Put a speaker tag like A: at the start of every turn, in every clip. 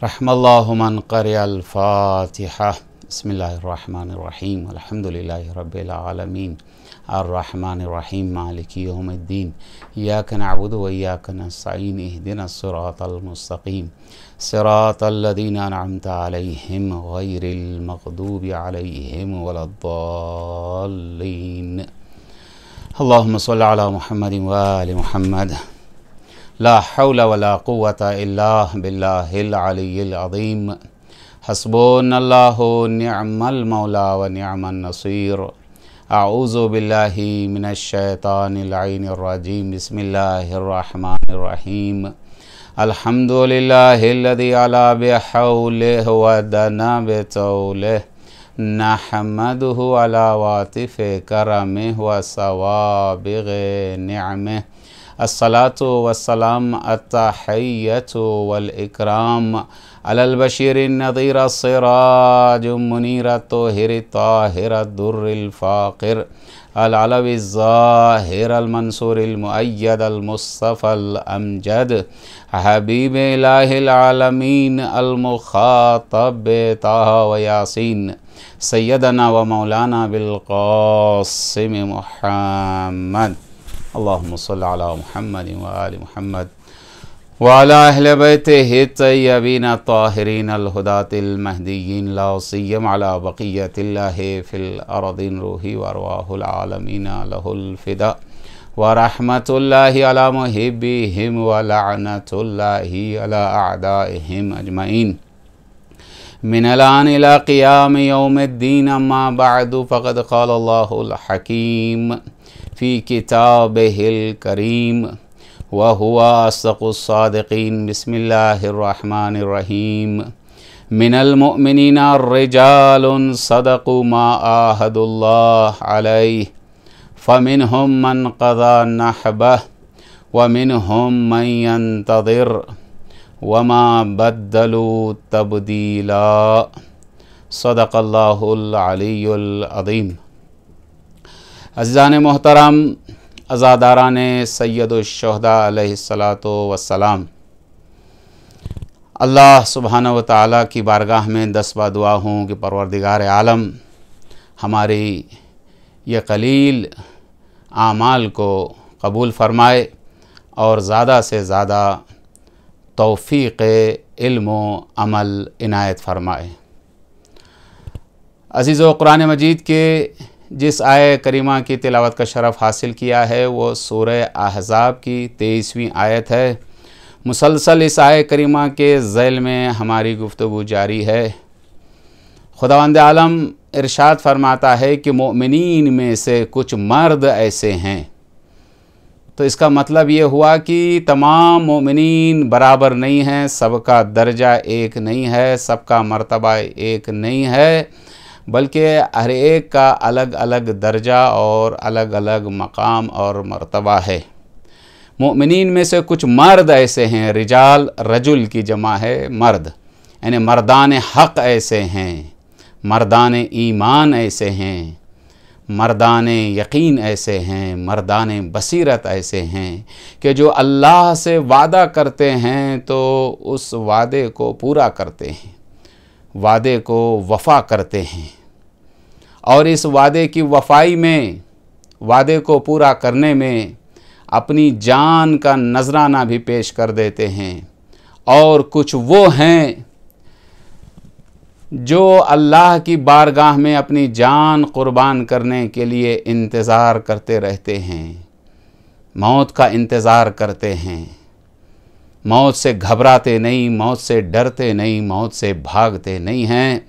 A: रहमल्लाहु मन क़रिअल फ़ातिहा। बिस्मिल्लाहिर्रहमानिर्रहीम। अल्हम्दुलिल्लाहि रब्बिल आलमीन अर्रहमानिर्रहीम मालिकि यौमिद्दीन। इय्याका नअबुदु व इय्याका नस्तईन। इहदिनस सिरातल मुस्तक़ीम सिरातल लज़ीना अनअमता अलैहिम गैरिल मग़दूबि अलैहिम वलद्दाल्लीन। अल्लाहुम्मा सल्लि अला मुहम्मदिन व आलि मुहम्मद। ला हौला वला कुव्वता इल्ला बिल्लाहिल अलिय्यिल अज़ीम। हस्बुनल्लाहु निअमल मौला व निअमन नसीर। अऊज़ु बिल्लाहि मिनश शैतानिर रजीम। बिस्मिल्लाहिर्रहमानिर्रहीम। अल्हम्दुलिल्लाहिल्लज़ी अला बिहौलिहि व दना बितौलिहि। नहमदुहु अला वातिफ़ि करमिहि व सवाबिग़ि निअमिहि। अस्सलातु वस्सलाम अत्तहिय्यतु वल इकराम अलल बशीरिन नज़ीर सिराजुम मुनीर तोहिर ताहिर दुर्रिल फ़ाक़िर अल अलवी ज़ाहिर अल मंसूर अल मुअय्यद अल मुस्तफ़ल अमजद हबीब इलाहिल आलमीन अल मुख़ातब ताहा व यासीन सय्यदना व मौलाना बिल क़ासिम मुहम्मद। अल्लाहुम्मा सल्लि अला मुहम्मद व आलि मुहम्मद व अला अहलि बैतिहि तय्यबीन ताहिरीन अल हुदातिल महदिय्यीन ला सिय्यम अला बक़िय्यतिल्लाहि फिल अर्दिन रूही व अरवाहुल आलमीन लहुल फ़िदा व रहमतुल्लाहि अला मुहिब्बिहिम व लअनतुल्लाहि अला अअदाइहिम अजमईन मिनल आन इला क़ियाम यौमिद्दीन। अम्मा बअदु फ़क़द क़ालल्लाहुल हकीम फ़ी किताबिहिल करीम व हुवा अस्दक़ुस सादिक़ीन। बिस्मिल्लाहिर्रहमानिर्रहीम। मिनल मुअमिनीना रिजालुन सदक़ू मा आहदुल्लाह अलैहि फ़मिनहुम मन क़ज़ा नहबह व मिनहुम मन यंतज़िर व मा बद्दलू तब्दीला। सदक़ल्लाहुल अलियुल अज़ीम। अज़ीज़ान मोहतरम, अज़ादारान सय्यदुश्शुहदा अलैहिस्सलातु वस्सलाम, अल्लाह सुब्हानहु व तआला की बारगाह में दस्तबा दुआ हूँ कि परवरदिगार आलम हमारी ये कलील आमाल को कबूल फ़रमाए और ज़्यादा से ज़्यादा तौफ़ीक़ इल्म व अमल इनायत फ़रमाए। अज़ीज़ो, कुरान मजीद के जिस आय करीमा की तिलावत का शरफ़ हासिल किया है वो सूरह अहज़ाब की 23वीं आयत है। मुसलसल इस आय करीमा के ज़ैल में हमारी गुफ्तगू जारी है। खुदावंद आलम इरशाद फरमाता है कि मोमिनीन में से कुछ मर्द ऐसे हैं। तो इसका मतलब ये हुआ कि तमाम मोमिनीन बराबर नहीं हैं, सबका दर्जा एक नहीं है, सबका मर्तबा एक नहीं है, बल्कि हर एक का अलग अलग दर्जा और अलग अलग मकाम और मर्तबा है। मोमिनीन में से कुछ मर्द ऐसे हैं, रिजाल रजुल की जमा है मर्द, यानी मर्दान हक़ ऐसे हैं, मर्दान ईमान ऐसे हैं, मर्दान यकीन ऐसे हैं, मर्दान बसीरत ऐसे हैं कि जो अल्लाह से वादा करते हैं तो उस वादे को पूरा करते हैं, वादे को वफ़ा करते हैं और इस वादे की वफ़ाई में, वादे को पूरा करने में अपनी जान का नजराना भी पेश कर देते हैं। और कुछ वो हैं जो अल्लाह की बारगाह में अपनी जान कुर्बान करने के लिए इंतज़ार करते रहते हैं, मौत का इंतज़ार करते हैं, मौत से घबराते नहीं, मौत से डरते नहीं, मौत से भागते नहीं हैं,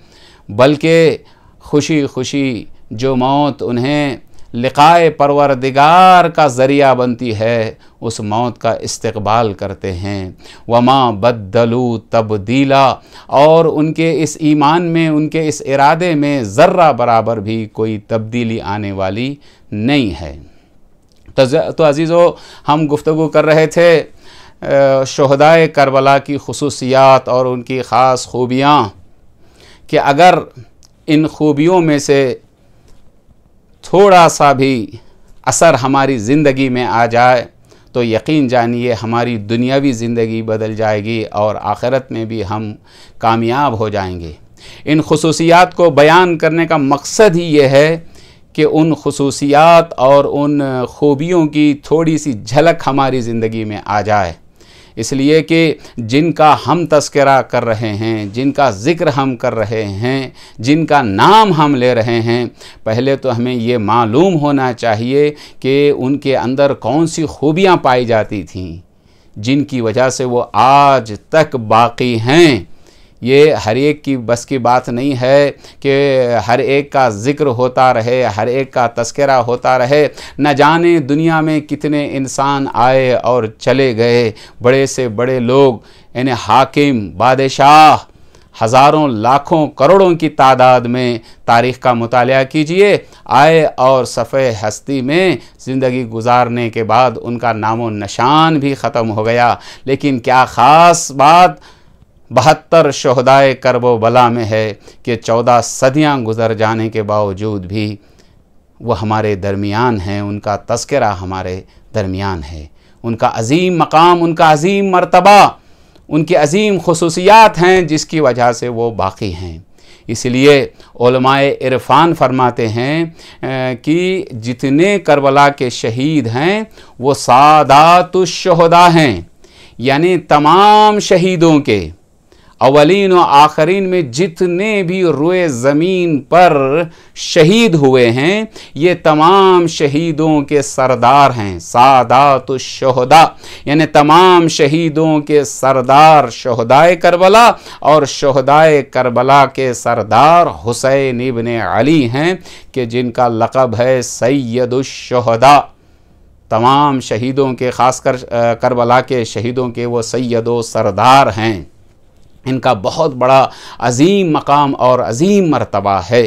A: बल्कि खुशी खुशी जो मौत उन्हें लिक़ाए परवरदिगार का ज़रिया बनती है उस मौत का इस्तक़बाल करते हैं। वमा बद्दलू तब्दीला, और उनके इस ईमान में, उनके इस इरादे में ज़र्रा बराबर भी कोई तब्दीली आने वाली नहीं है। तो अज़ीज़ो, हम गुफ्तगू कर रहे थे शुहदाए करबला की खुसूसियात और उनकी ख़ास खूबियाँ कि अगर इन खूबियों में से थोड़ा सा भी असर हमारी ज़िंदगी में आ जाए तो यकीन जानिए हमारी दुनियावी ज़िंदगी बदल जाएगी और आखिरत में भी हम कामयाब हो जाएंगे। इन खुसूसियात को बयान करने का मकसद ही ये है कि उन खुसूसियात और उन खूबियों की थोड़ी सी झलक हमारी ज़िंदगी में आ जाए, इसलिए कि जिनका हम तस्करा कर रहे हैं, जिनका ज़िक्र हम कर रहे हैं, जिनका नाम हम ले रहे हैं, पहले तो हमें ये मालूम होना चाहिए कि उनके अंदर कौन सी खूबियाँ पाई जाती थीं जिनकी वजह से वो आज तक बाक़ी हैं। ये हर एक की बस की बात नहीं है कि हर एक का ज़िक्र होता रहे, हर एक का तस्करा होता रहे। न जाने दुनिया में कितने इंसान आए और चले गए, बड़े से बड़े लोग, यानी हाकिम, बादशाह, हज़ारों लाखों करोड़ों की तादाद में तारीख़ का मुतालिया कीजिए, आए और सफ़े हस्ती में ज़िंदगी गुजारने के बाद उनका नामो निशान भी ख़त्म हो गया। लेकिन क्या ख़ास बात 72 शहदाए करबो बला में है कि 14 सदियाँ गुज़र जाने के बावजूद भी वो हमारे दरमियान हैं, उनका तस्करा हमारे दरमियान है। उनका अज़ीम मकाम, उनका अज़ीम मर्तबा, उनकी अज़ीम खुसूसियात हैं जिसकी वजह से वो बाक़ी हैं। इसलिए उलमाए इरफ़ान फरमाते हैं कि जितने करबला के शहीद हैं वो सादातुश शुहदा हैं, यानी तमाम शहीदों के अवलीन व आखरीन में जितने भी रुए ज़मीन पर शहीद हुए हैं ये तमाम शहीदों के सरदार हैं। सादातुश शुहदा यानी तमाम शहीदों के सरदार शुहदाए करबला, और शुहदाए करबला के सरदार हुसैन इब्न अली हैं कि जिनका लक़ब है सैयदुश शुहदा। तमाम शहीदों के, ख़ासकर करबला के शहीदों के वो सैयदो सरदार हैं। इनका बहुत बड़ा अज़ीम मकाम और अज़ीम मर्तबा है,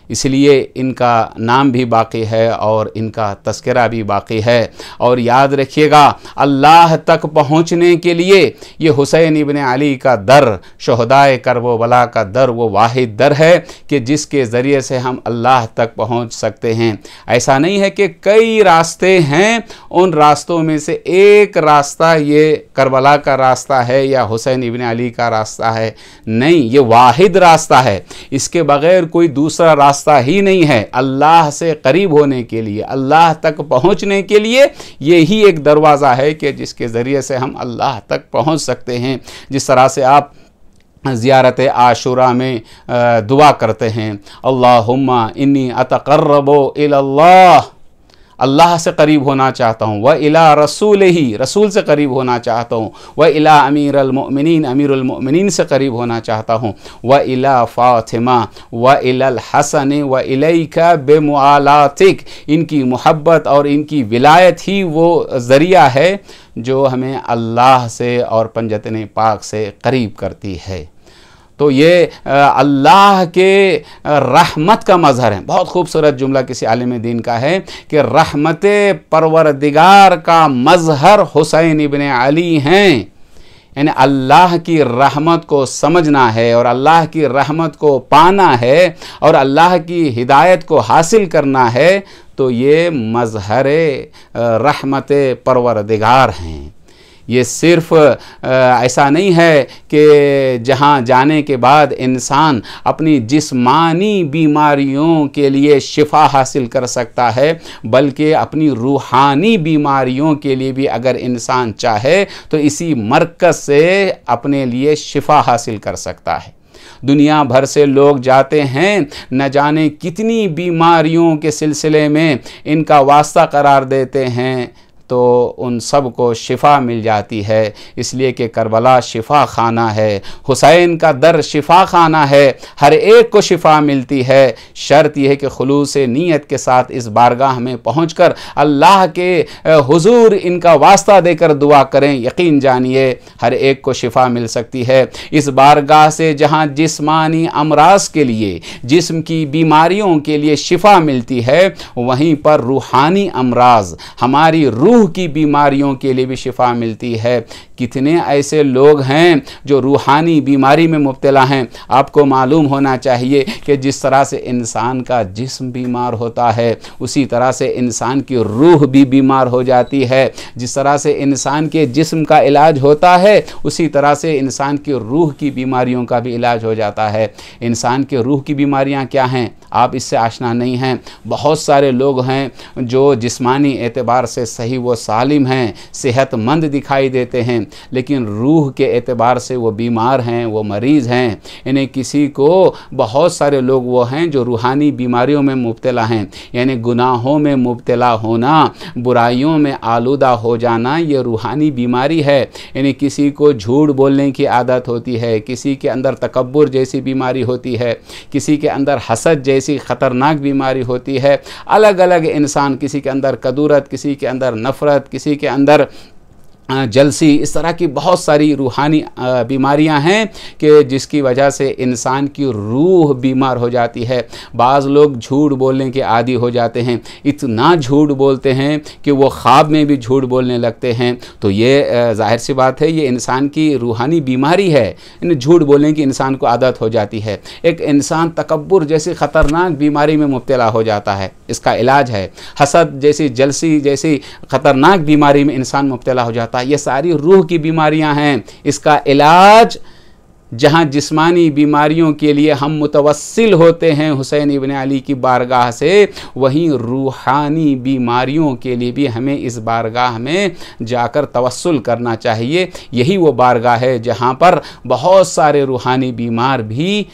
A: इसलिए इनका नाम भी बाक़ी है और इनका तस्करा भी बाक़ी है। और याद रखिएगा, अल्लाह तक पहुँचने के लिए ये हुसैन इब्न अली का दर, शुहदाए करबला का दर, वो वाहिद दर है कि जिसके ज़रिए से हम अल्लाह तक पहुँच सकते हैं। ऐसा नहीं है कि कई रास्ते हैं, उन रास्तों में से एक रास्ता ये करबला का रास्ता है या हुसैन इब्न अली का रास्ता है। नहीं, ये वाहिद रास्ता है, इसके बग़ैर कोई दूसरा रास्ता ही नहीं है। अल्लाह से करीब होने के लिए, अल्लाह तक पहुँचने के लिए यही एक दरवाज़ा है कि जिसके ज़रिए से हम अल्लाह तक पहुँच सकते हैं। जिस तरह से आप ज़ियारत आशुरा में दुआ करते हैं, अल्लाहुम्मा इन्नी अतक़र्रबु इलल्लाह, अल्लाह से करीब होना चाहता हूँ, व इला रसूल ही, रसूल से करीब होना चाहता हूँ, व इला अमीरुल मोमिनीन, अमीरुल मोमिनीन से करीब होना चाहता हूँ, व इला फ़ातिमा व इलल हसन व इलैका बेमुआलातिक, इनकी मोहब्बत और इनकी विलायत ही वो ज़रिया है जो हमें अल्लाह से और पंजतन पाक से करीब करती है। तो ये अल्लाह के रहमत का मज़हर है। बहुत खूबसूरत जुमला किसी आलिम दीन का है कि रहमत परवरदिगार का मज़हर हुसैन इब्न अली हैं। यानी अल्लाह की रहमत को समझना है और अल्लाह की रहमत को पाना है और अल्लाह की हिदायत को हासिल करना है, तो ये मज़हर रहमत परवरदिगार हैं। ये सिर्फ़ ऐसा नहीं है कि जहाँ जाने के बाद इंसान अपनी जिस्मानी बीमारियों के लिए शिफा हासिल कर सकता है, बल्कि अपनी रूहानी बीमारियों के लिए भी अगर इंसान चाहे तो इसी मरकज़ से अपने लिए शिफा हासिल कर सकता है। दुनिया भर से लोग जाते हैं, न जाने कितनी बीमारियों के सिलसिले में इनका वास्ता करार देते हैं, तो उन सब को शिफा मिल जाती है, इसलिए कि करबला शिफा खाना है, हुसैन का दर शिफा खाना है, हर एक को शिफा मिलती है। शर्त यह है कि खुलूस नीयत के साथ इस बारगाह में पहुंचकर अल्लाह के हुजूर इनका वास्ता देकर दुआ करें। यकीन जानिए हर एक को शिफा मिल सकती है। इस बारगाह से जहाँ जिस्मानी अमराज के लिए, जिस्म की बीमारियों के लिए शिफा मिलती है, वहीं पर रूहानी अमराज, हमारी रूह रूह की बीमारियों के लिए भी शिफा मिलती है। कितने ऐसे लोग हैं जो रूहानी बीमारी में मुब्तला हैं। आपको मालूम होना चाहिए कि जिस तरह से इंसान का जिस्म बीमार होता है, उसी तरह से इंसान की रूह भी बीमार हो जाती है। जिस तरह से इंसान के जिस्म का इलाज होता है, उसी तरह से इंसान की रूह की बीमारियों का भी इलाज हो जाता है। इंसान के रूह की बीमारियां क्या हैं, आप इससे आशना नहीं हैं। बहुत सारे लोग हैं जो जिस्मानी एतबार से सही व सालिम हैं, सेहतमंद दिखाई देते हैं, लेकिन रूह के एतबार से वो बीमार हैं, वो मरीज़ हैं। इन्हें किसी को, बहुत सारे लोग वो हैं जो रूहानी बीमारियों में मुब्तला हैं, यानी गुनाहों में मुब्तला होना, बुराइयों में आलूदा हो जाना, ये रूहानी बीमारी है। यानी किसी को झूठ बोलने की आदत होती है, किसी के अंदर तकब्बुर जैसी बीमारी होती है, किसी के अंदर हसद जैसी ख़तरनाक बीमारी होती है। अलग अलग इंसान, किसी के अंदर कदूरत, किसी के अंदर नफ़रत, किसी के अंदर जलसी, इस तरह की बहुत सारी रूहानी बीमारियां हैं कि जिसकी वजह से इंसान की रूह बीमार हो जाती है। बाज़ लोग झूठ बोलने के आदी हो जाते हैं, इतना झूठ बोलते हैं कि वो ख्वाब में भी झूठ बोलने लगते हैं। तो ये जाहिर सी बात है, ये इंसान की रूहानी बीमारी है। इन झूठ बोलने की इंसान को आदत हो जाती है। एक इंसान तकब्बुर जैसी ख़तरनाक बीमारी में मुब्तला हो जाता है, इसका इलाज है। हसद जैसी, जलसी जैसी ख़तरनाक बीमारी में इंसान मुब्तला हो जाता है। ये सारी रूह की बीमारियां हैं। इसका इलाज, जहां जिस्मानी बीमारियों के लिए हम मुतवस्सिल होते हैं हुसैन इब्न अली की बारगाह से, वहीं रूहानी बीमारियों के लिए भी हमें इस बारगाह में जाकर तवस्सुल करना चाहिए। यही वो बारगाह है जहां पर बहुत सारे रूहानी बीमार भी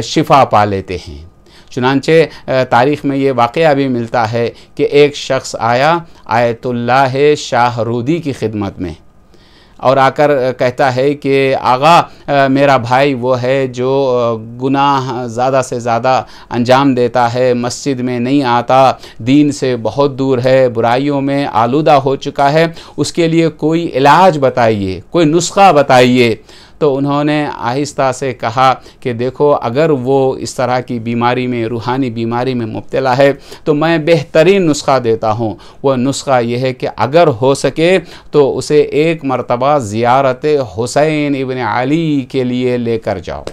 A: शिफा पा लेते हैं। चुनांचे तारीख़ में ये वाक़या भी मिलता है कि एक शख्स आया आयतुल्लाह शाहरूदी की खिदमत में और आकर कहता है कि आगा, मेरा भाई वो है जो गुनाह ज़्यादा से ज़्यादा अंजाम देता है, मस्जिद में नहीं आता, दीन से बहुत दूर है, बुराइयों में आलूदा हो चुका है, उसके लिए कोई इलाज बताइए, कोई नुस्खा बताइए। तो उन्होंने आहिस्ता से कहा कि देखो, अगर वो इस तरह की बीमारी में, रूहानी बीमारी में मुब्तला है, तो मैं बेहतरीन नुस्खा देता हूँ। वह नुस्खा यह है कि अगर हो सके तो उसे एक मरतबा ज़ियारत हुसैन इब्न अली के लिए लेकर जाओ।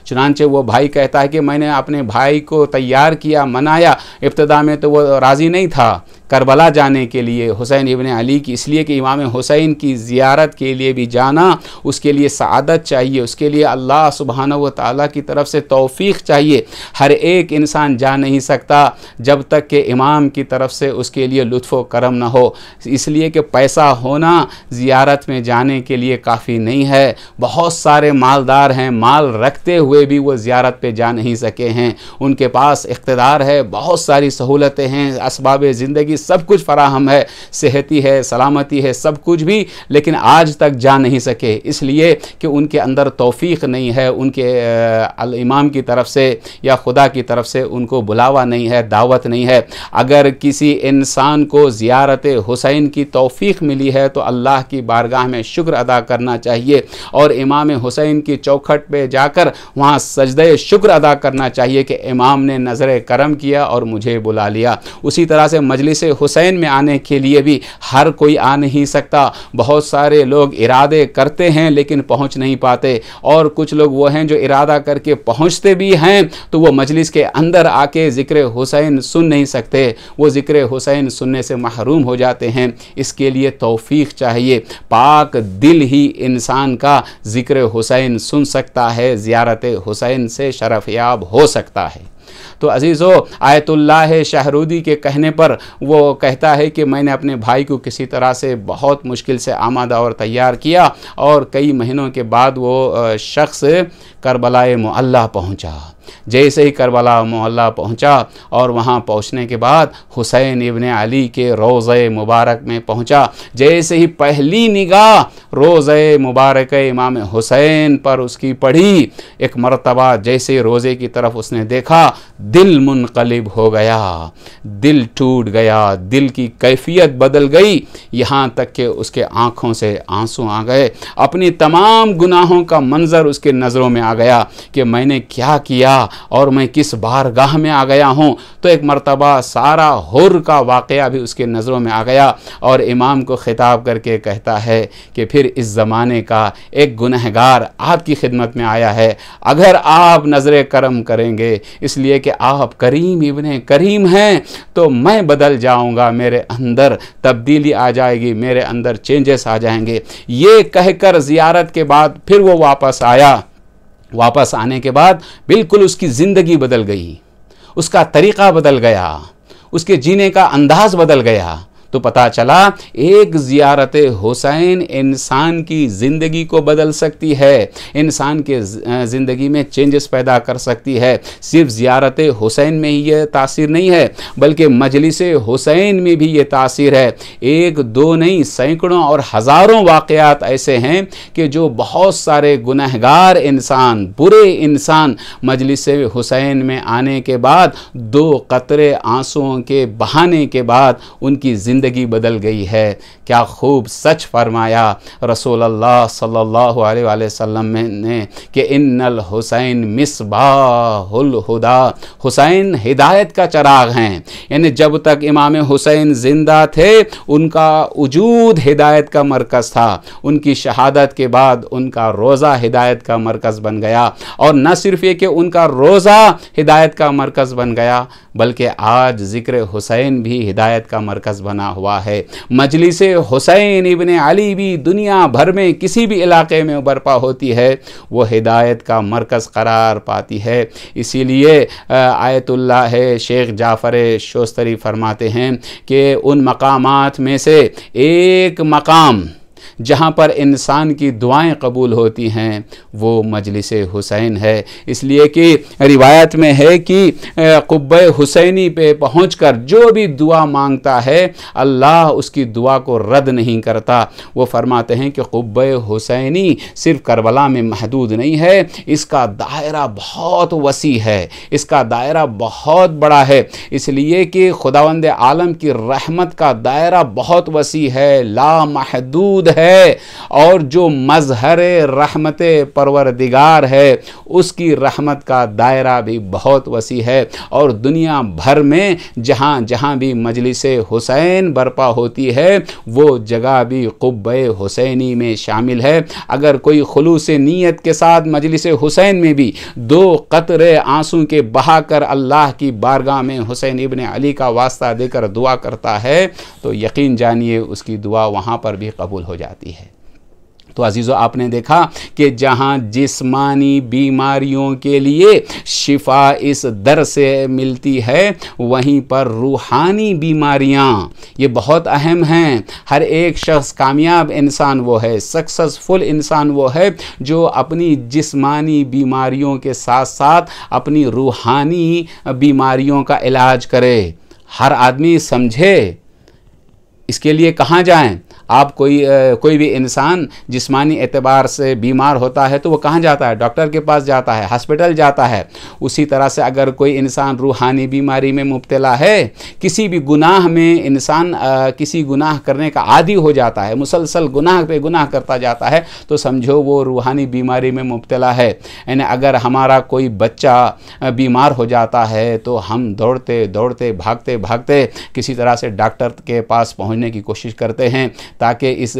A: चुनांचे वो भाई कहता है कि मैंने अपने भाई को तैयार किया, मनाया। इब्तिदा में तो वो राज़ी नहीं था करबला जाने के लिए, हुसैन इब्न अली की, इसलिए कि इमाम हुसैन की ज़ियारत के लिए भी जाना, उसके लिए सआदत चाहिए, उसके लिए अल्लाह सुब्हानहू व तआला की तरफ से तौफ़ीक़ चाहिए। हर एक इंसान जा नहीं सकता जब तक कि इमाम की तरफ से उसके लिए लुत्फ़ व करम ना हो। इसलिए कि पैसा होना ज़ियारत में जाने के लिए काफ़ी नहीं है। बहुत सारे मालदार हैं, माल रखते हुए भी वो ज़ियारत पे जा नहीं सके हैं। उनके पास इक़्तिदार है, बहुत सारी सहूलतें हैं, असबाब ज़िंदगी सब कुछ फराहम है, सेहती है, सलामती है, सब कुछ भी, लेकिन आज तक जा नहीं सके, इसलिए कि उनके अंदर तौफ़ीक़ नहीं है, उनके इमाम की तरफ से या खुदा की तरफ से उनको बुलावा नहीं है, दावत नहीं है। अगर किसी इंसान को ज़ियारत हुसैन की तौफ़ीक़ मिली है तो अल्लाह की बारगाह में शुक्र अदा करना चाहिए और इमाम हुसैन की चौखट पे जाकर वहाँ सजदे शुक्र अदा करना चाहिए कि इमाम ने नज़र करम किया और मुझे बुला लिया। उसी तरह से मजलिस हुसैन में आने के लिए भी हर कोई आ नहीं सकता। बहुत सारे लोग इरादे करते हैं लेकिन पहुंच नहीं पाते, और कुछ लोग वो हैं जो इरादा करके पहुंचते भी हैं तो वो मजलिस के अंदर आके ज़िक्र हुसैन सुन नहीं सकते, वो ज़िक्र हुसैन सुनने से महरूम हो जाते हैं। इसके लिए तौफ़ीक़ चाहिए। पाक दिल ही इंसान का ज़िक्र हुसैन सुन सकता है, ज़ियारत हुसैन से शरफ़याब हो सकता है। तो अज़ीज़ों, आयतुल्लाह शाहरूदी के कहने पर वो कहता है कि मैंने अपने भाई को किसी तरह से बहुत मुश्किल से आमादा और तैयार किया और कई महीनों के बाद वो शख्स करबलाए मुअल्ला पहुँचा। जैसे ही करबला मोहल्ला पहुँचा और वहाँ पहुँचने के बाद हुसैन इब्न अली के रोज़े मुबारक में पहुँचा, जैसे ही पहली निगाह रोज़े मुबारक इमाम हुसैन पर उसकी पड़ी, एक मरतबा जैसे रोज़े की तरफ उसने देखा, दिल मुनक़लिब हो गया, दिल टूट गया, दिल की कैफियत बदल गई, यहाँ तक कि उसके आँखों से आंसू आ गए। अपनी तमाम गुनाहों का मंज़र उसके नज़रों में आ गया कि मैंने क्या किया, और मैं किस बारगाह में आ गया हूँ। तो एक मर्तबा सारा हुर का वाक़या भी उसके नज़रों में आ गया और इमाम को खिताब करके कहता है कि फिर इस ज़माने का एक गुनहगार आपकी खिदमत में आया है, अगर आप नज़र करम करेंगे, इसलिए कि आप करीम इब्ने करीम हैं, तो मैं बदल जाऊंगा, मेरे अंदर तब्दीली आ जाएगी, मेरे अंदर चेंजेस आ जाएंगे। ये कहकर ज़ियारत के बाद फिर वो वापस आया। वापस आने के बाद बिल्कुल उसकी ज़िंदगी बदल गई, उसका तरीक़ा बदल गया, उसके जीने का अंदाज़ बदल गया। तो पता चला एक ज़ियारत हुसैन इंसान की ज़िंदगी को बदल सकती है, इंसान के ज़िंदगी में चेंजेस पैदा कर सकती है। सिर्फ ज़ियारत हुसैन में ही ये तासीर नहीं है, बल्कि मजलिस हुसैन में भी ये तासीर है। एक दो नहीं, सैकड़ों और हज़ारों वाक़यात ऐसे हैं कि जो बहुत सारे गुनहगार इंसान, बुरे इंसान मजलिस हुसैन में आने के बाद, दो कतरे आंसुओं के बहाने के बाद उनकी ज़िंदगी बदल गई है। क्या खूब सच फरमाया रसूल अल्लाह सल्लल्लाहु अलैहि वसल्लम ने कि इन्नल हुसैन मिसबाहुल हुदा, हुसैन हिदायत का चराग हैं। यानी जब तक इमाम हुसैन ज़िंदा थे उनका वजूद हिदायत का मरकज़ था, उनकी शहादत के बाद उनका रोज़ा हिदायत का मरकज़ बन गया। और न सिर्फ ये कि उनका रोज़ा हिदायत का मरकज़ बन गया, बल्कि आज ज़िक्र हुसैन भी हिदायत का मरकज़ बना हुआ है। मजलिस हुसैन इब्ने अली भी दुनिया भर में किसी भी इलाके में बर्पा होती है, वो हिदायत का मरकज़ करार पाती है। इसीलिए आयतुल्लाह शेख जाफ़र शोस्तरी फरमाते हैं कि उन मकामात में से एक मकाम जहाँ पर इंसान की दुआएं कबूल होती हैं वो मजलिस हुसैन है। इसलिए कि रिवायत में है कि क़ुब्बे हुसैनी पे पहुँचकर जो भी दुआ मांगता है अल्लाह उसकी दुआ को रद्द नहीं करता। वो फरमाते हैं कि क़ुब्बे हुसैनी सिर्फ करबला में महदूद नहीं है, इसका दायरा बहुत वसी है, इसका दायरा बहुत बड़ा है। इसलिए कि खुदावंद आलम की रहमत का दायरा बहुत वसी है, लामहदूद है। और जो मज़हर रहमत परवरदिगार है उसकी रहमत का दायरा भी बहुत वसी है। और दुनिया भर में जहाँ जहाँ भी मजलिस हुसैन बर्पा होती है वो जगह भी क़ुब्बे हुसैनी में शामिल है। अगर कोई खुलूस नीयत के साथ मजलिस हुसैन में भी दो कतरे आंसू के बहा कर अल्लाह की बारगाह में हुसैन इब्ने अली का वास्ता देकर दुआ करता है तो यकीन जानिए उसकी दुआ वहाँ पर भी कबूल हो जाती है। तो अजीज़ों, आपने देखा कि जहाँ जिस्मानी बीमारियों के लिए शिफा इस दर से मिलती है, वहीं पर रूहानी बीमारियाँ ये बहुत अहम हैं। हर एक शख्स कामयाब इंसान वो है, सक्सेसफुल इंसान वो है जो अपनी जिस्मानी बीमारियों के साथ साथ अपनी रूहानी बीमारियों का इलाज करे। हर आदमी समझे इसके लिए कहाँ जाएं। आप कोई भी इंसान जिस्मानी एतबार से बीमार होता है तो वो कहाँ जाता है? डॉक्टर के पास जाता है, हॉस्पिटल जाता है। उसी तरह से अगर कोई इंसान रूहानी बीमारी में मुब्तला है, किसी भी गुनाह में इंसान किसी गुनाह करने का आदी हो जाता है, मुसलसल गुनाह पे गुनाह करता जाता है, तो समझो वो रूहानी बीमारी में मुब्तला है। यानी अगर हमारा कोई बच्चा बीमार हो जाता है तो हम दौड़ते दौड़ते भागते भागते किसी तरह से डॉक्टर के पास पहुँचने की कोशिश करते हैं ताकि इस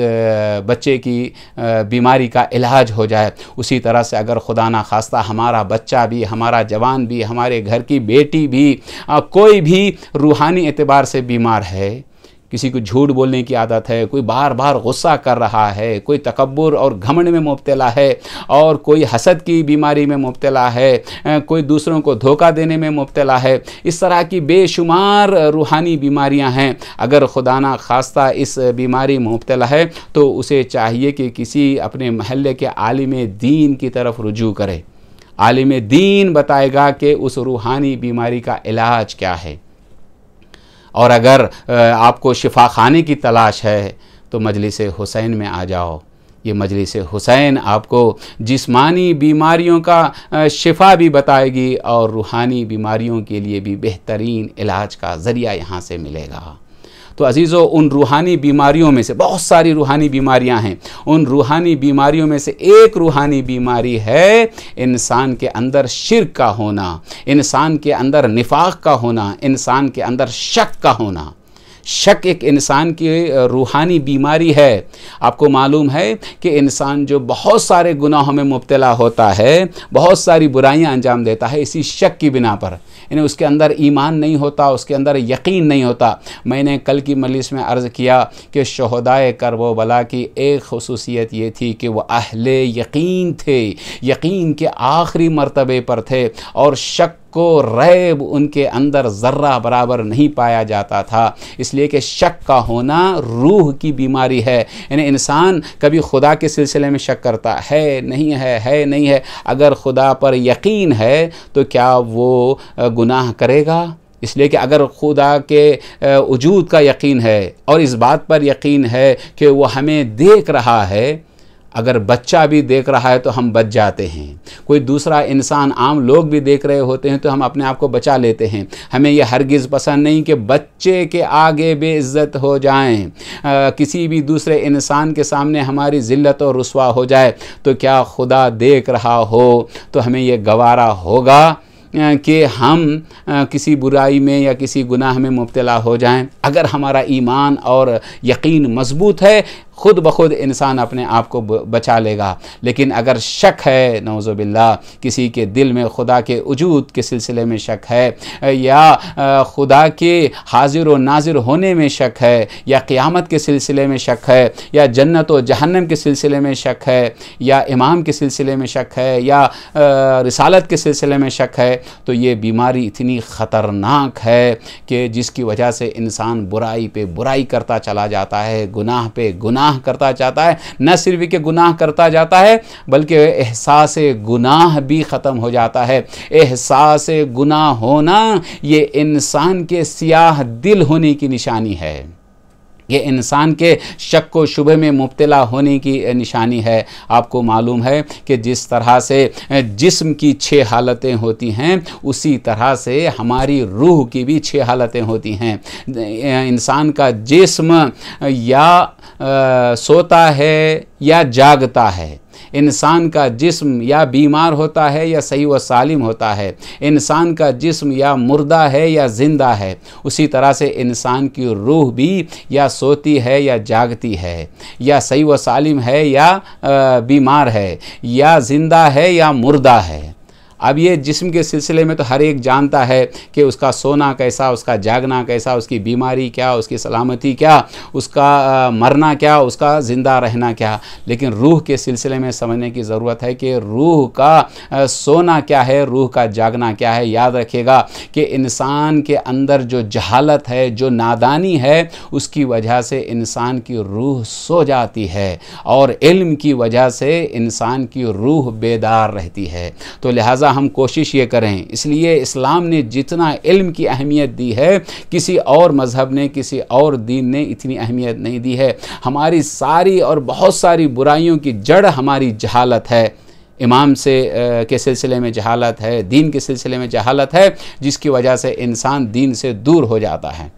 A: बच्चे की बीमारी का इलाज हो जाए। उसी तरह से अगर खुदा ना खास्ता हमारा बच्चा भी, हमारा जवान भी, हमारे घर की बेटी भी, कोई भी रूहानी एतबार से बीमार है, किसी को झूठ बोलने की आदत है, कोई बार बार गुस्सा कर रहा है, कोई तकब्बुर और घमंड में मुब्तला है, और कोई हसद की बीमारी में मुब्तला है, कोई दूसरों को धोखा देने में मुब्तला है, इस तरह की बेशुमार रूहानी बीमारियां हैं। अगर खुदा ना खास्ता इस बीमारी में मुब्तला है तो उसे चाहिए कि किसी अपने महल्ले के आलिम दीन की तरफ रुजू करे। आलिम दीन बताएगा कि उस रूहानी बीमारी का इलाज क्या है। और अगर आपको शिफा खाने की तलाश है तो मजलिस हुसैन में आ जाओ। ये मजलिस हुसैन आपको जिस्मानी बीमारियों का शिफा भी बताएगी और रूहानी बीमारियों के लिए भी बेहतरीन इलाज का ज़रिया यहाँ से मिलेगा। तो अजीज़ों, उन रूहानी बीमारियों में से, बहुत सारी रूहानी बीमारियां हैं, उन रूहानी बीमारियों में से एक रूहानी बीमारी है इंसान के अंदर शिर्क का होना, इंसान के अंदर निफाक का होना, इंसान के अंदर शक का होना। शक एक इंसान की रूहानी बीमारी है। आपको मालूम है कि इंसान जो बहुत सारे गुनाहों में मुब्तला होता है, बहुत सारी बुराइयां अंजाम देता है, इसी शक की बिना पर, यानी उसके अंदर ईमान नहीं होता, उसके अंदर यकीन नहीं होता। मैंने कल की मजलिस में अर्ज़ किया कि शोहदाए करबला की एक ख़ुसूसियत ये थी कि वह अहले यकीन थे, यकीन के आखिरी मर्तबे पर थे, और शक को रैब उनके अंदर ज़र्रा बराबर नहीं पाया जाता था, इसलिए कि शक का होना रूह की बीमारी है। यानी इंसान कभी खुदा के सिलसिले में शक करता है नहीं है नहीं है। अगर खुदा पर यकीन है तो क्या वो गुनाह करेगा? इसलिए कि अगर खुदा के वजूद का यकीन है और इस बात पर यकीन है कि वो हमें देख रहा है, अगर बच्चा भी देख रहा है तो हम बच जाते हैं, कोई दूसरा इंसान, आम लोग भी देख रहे होते हैं तो हम अपने आप को बचा लेते हैं। हमें यह हरगिज़ पसंद नहीं कि बच्चे के आगे बेइज्जत हो जाएं, किसी भी दूसरे इंसान के सामने हमारी ज़िल्लत और रुसवा हो जाए। तो क्या खुदा देख रहा हो तो हमें यह गवारा होगा कि हम किसी बुराई में या किसी गुनाह में मुब्तला हो जाएं? अगर हमारा ईमान और यकीन मजबूत है, खुद ब खुद इंसान अपने आप को बचा लेगा। लेकिन अगर शक है, नौज़ुबिल्लाह, किसी के दिल में खुदा के वजूद के सिलसिले में शक है, या खुदा के हाजिर व नाजिर होने में शक है, या क़यामत के सिलसिले में शक है, या जन्नत व जहन्नम के सिलसिले में शक है, या इमाम के सिलसिले में शक है, या रिसालत के सिलसिले में शक है, तो ये बीमारी इतनी ख़तरनाक है कि जिसकी वजह से इंसान बुराई पे बुराई करता चला जाता है, गुनाह पे गुनाह करता जाता है। न सिर्फ कि गुनाह करता जाता है बल्कि एहसास गुनाह भी ख़त्म हो जाता है। एहसास गुनाह होना ये इंसान के सियाह दिल होने की निशानी है, ये इंसान के शक व शुबे में मुब्तला होने की निशानी है। आपको मालूम है कि जिस तरह से जिस्म की 6 हालतें होती हैं, उसी तरह से हमारी रूह की भी 6 हालतें होती हैं। इंसान का जिस्म या सोता है या जागता है, इंसान का जिस्म या बीमार होता है या सही व सालिम होता है, इंसान का जिस्म या मुर्दा है या ज़िंदा है। उसी तरह से इंसान की रूह भी या सोती है या जागती है, या सही व सालिम है या बीमार है, या ज़िंदा है या मुर्दा है। अब ये जिस्म के सिलसिले में तो हर एक जानता है कि उसका सोना कैसा, उसका जागना कैसा, उसकी बीमारी क्या, उसकी सलामती क्या, उसका मरना क्या, उसका ज़िंदा रहना क्या। लेकिन रूह के सिलसिले में समझने की ज़रूरत है कि रूह का सोना क्या है, रूह का जागना क्या है। याद रखिएगा कि इंसान के अंदर जो जहालत है, जो नादानी है, उसकी वजह से इंसान की रूह सो जाती है, और इल्म की वजह से इंसान की रूह बेदार रहती है। तो लिहाजा हम कोशिश ये करें, इसलिए इस्लाम ने जितना इल्म की अहमियत दी है, किसी और मज़हब ने, किसी और दीन ने इतनी अहमियत नहीं दी है। हमारी सारी और बहुत सारी बुराइयों की जड़ हमारी जहालत है। इमाम से के सिलसिले में जहालत है, दीन के सिलसिले में जहालत है, जिसकी वजह से इंसान दीन से दूर हो जाता है।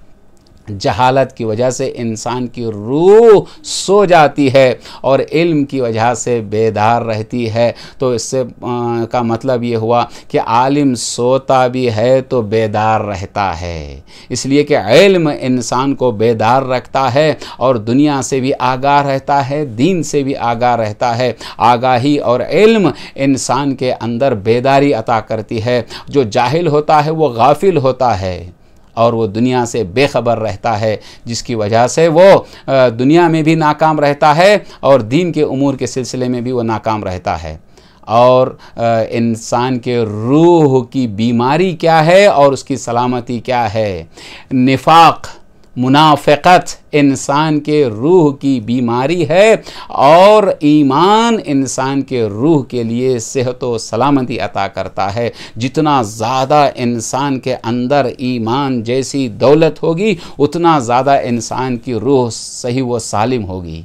A: जहालत की वजह से इंसान की रूह सो जाती है और इल्म की वजह से बेदार रहती है। तो इससे का मतलब ये हुआ कि आलिम सोता भी है तो बेदार रहता है, इसलिए कि इल्म इंसान को बेदार रखता है और दुनिया से भी आगाह रहता है, दीन से भी आगाह रहता है। आगाही और इल्म इंसान के अंदर बेदारी अता करती है। जो जाहिल होता है वो गाफिल होता है और वो दुनिया से बेखबर रहता है, जिसकी वजह से वो दुनिया में भी नाकाम रहता है और दीन के उमूर के सिलसिले में भी वो नाकाम रहता है। और इंसान के रूह की बीमारी क्या है और उसकी सलामती क्या है? निफाक, मुनाफ़िक़त इंसान के रूह की बीमारी है, और ईमान इंसान के रूह के लिए सेहत व सलामती अता करता है। जितना ज़्यादा इंसान के अंदर ईमान जैसी दौलत होगी, उतना ज़्यादा इंसान की रूह सही व सालिम होगी।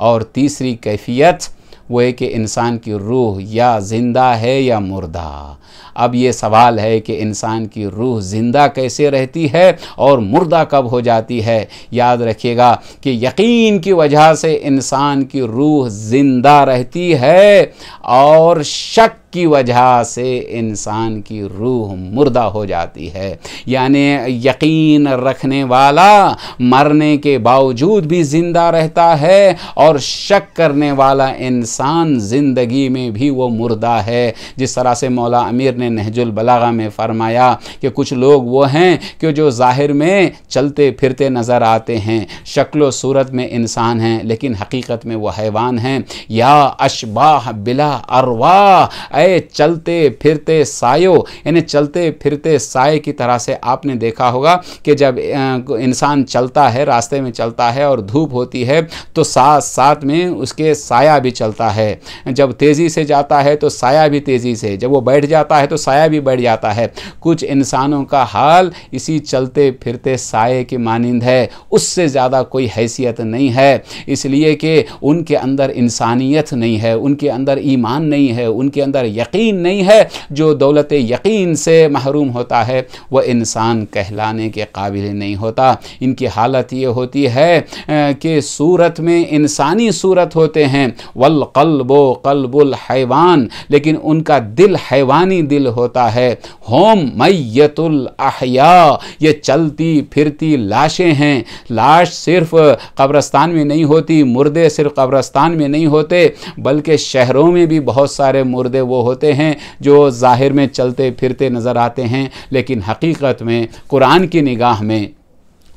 A: और तीसरी कैफियत वो है कि इंसान की रूह या ज़िंदा है या मुर्दा। अब ये सवाल है कि इंसान की रूह ज़िंदा कैसे रहती है और मुर्दा कब हो जाती है। याद रखिएगा कि यकीन की वजह से इंसान की रूह ज़िंदा रहती है और शक की वजह से इंसान की रूह मुर्दा हो जाती है। यानी यकीन रखने वाला मरने के बावजूद भी ज़िंदा रहता है और शक करने वाला इंसान ज़िंदगी में भी वो मुर्दा है। जिस तरह से मौला अमीर ने नहजुल बलागा में फरमाया कि कुछ लोग वो हैं कि जो ज़ाहिर में चलते फिरते नज़र आते हैं, शक्ल सूरत में इंसान हैं लेकिन हकीकत में वो हैवान हैं। या अशबाह बिला अरवाह, चलते फिरते सायो, यानी चलते फिरते साए की तरह से आपने देखा होगा कि जब इंसान चलता है, रास्ते में चलता है और धूप होती है तो साथ साथ में उसके साया भी चलता है। जब तेज़ी से जाता है तो साया भी तेज़ी से, जब वो बैठ जाता है तो साया भी बैठ जाता है। कुछ इंसानों का हाल इसी चलते फिरते साए की मानिंद है, उससे ज़्यादा कोई हैसियत नहीं है, इसलिए कि उनके अंदर इंसानियत नहीं है, उनके अंदर ईमान नहीं है, उनके अंदर यकीन नहीं है। जो दौलत यकीन से महरूम होता है वह इंसान कहलाने के काबिल नहीं होता। इनकी हालत ये होती है कि सूरत में इंसानी सूरत होते हैं, वल क़ल्बो क़ल्बुल हैवान, लेकिन उनका दिल हैवानी दिल होता है। होम मय्यतुल अहया, ये चलती फिरती लाशें हैं। लाश सिर्फ कब्रस्तान में नहीं होती, मुर्दे सिर्फ कब्रस्तान में नहीं होते, बल्कि शहरों में भी बहुत सारे मुर्दे वो होते हैं जो ज़ाहिर में चलते फिरते नज़र आते हैं लेकिन हकीकत में कुरान की निगाह में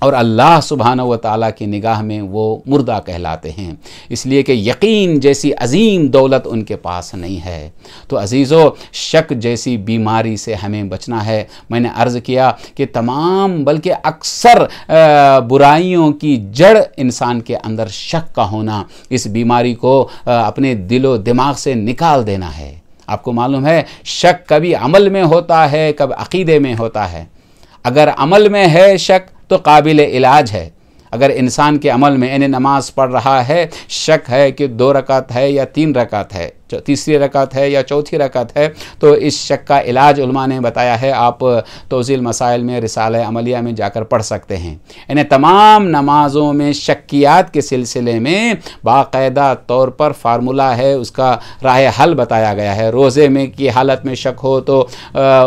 A: और अल्लाह सुब्हानहू व तआला की निगाह में वो मुर्दा कहलाते हैं। इसलिए कि यकीन जैसी अजीम दौलत उनके पास नहीं है। तो अजीज़ों, शक जैसी बीमारी से हमें बचना है। मैंने अर्ज़ किया कि तमाम बल्कि अक्सर बुराइयों की जड़ इंसान के अंदर शक का होना, इस बीमारी को अपने दिलो दिमाग से निकाल देना है। आपको मालूम है शक कभी अमल में होता है, कभी अक़ीदे में होता है। अगर अमल में है शक तो काबिल इलाज है। अगर इंसान के अमल में यानी नमाज पढ़ रहा है, शक है कि 2 रकात है या 3 रकात है, तीसरी रकात है या चौथी रकात है, तो इस शक का इलाज उलमा ने बताया है। आप तौज़ील मसाइल में रिसाला अमलिया में जाकर पढ़ सकते हैं। यानी तमाम नमाज़ों में शक्कियात के सिलसिले में बाकायदा तौर पर फार्मूला है, उसका राह हल बताया गया है। रोज़े में की हालत में शक हो तो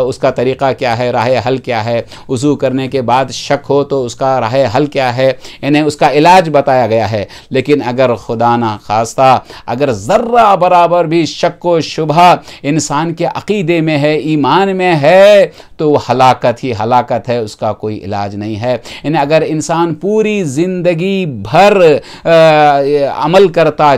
A: उसका तरीक़ा क्या है, राह हल क्या है। वज़ू करने के बाद शक हो तो उसका राह हल क्या है, यानी उसका इलाज बताया गया है। लेकिन अगर खुदा ना खास्ता अगर ज़र्रा बराबर भी शक व शुबहा इंसान के अक़ीदे में है, ईमान में है, तो हलाकत ही हलाकत है, उसका कोई इलाज नहीं है। यानी अगर इंसान पूरी ज़िंदगी भर अमल करता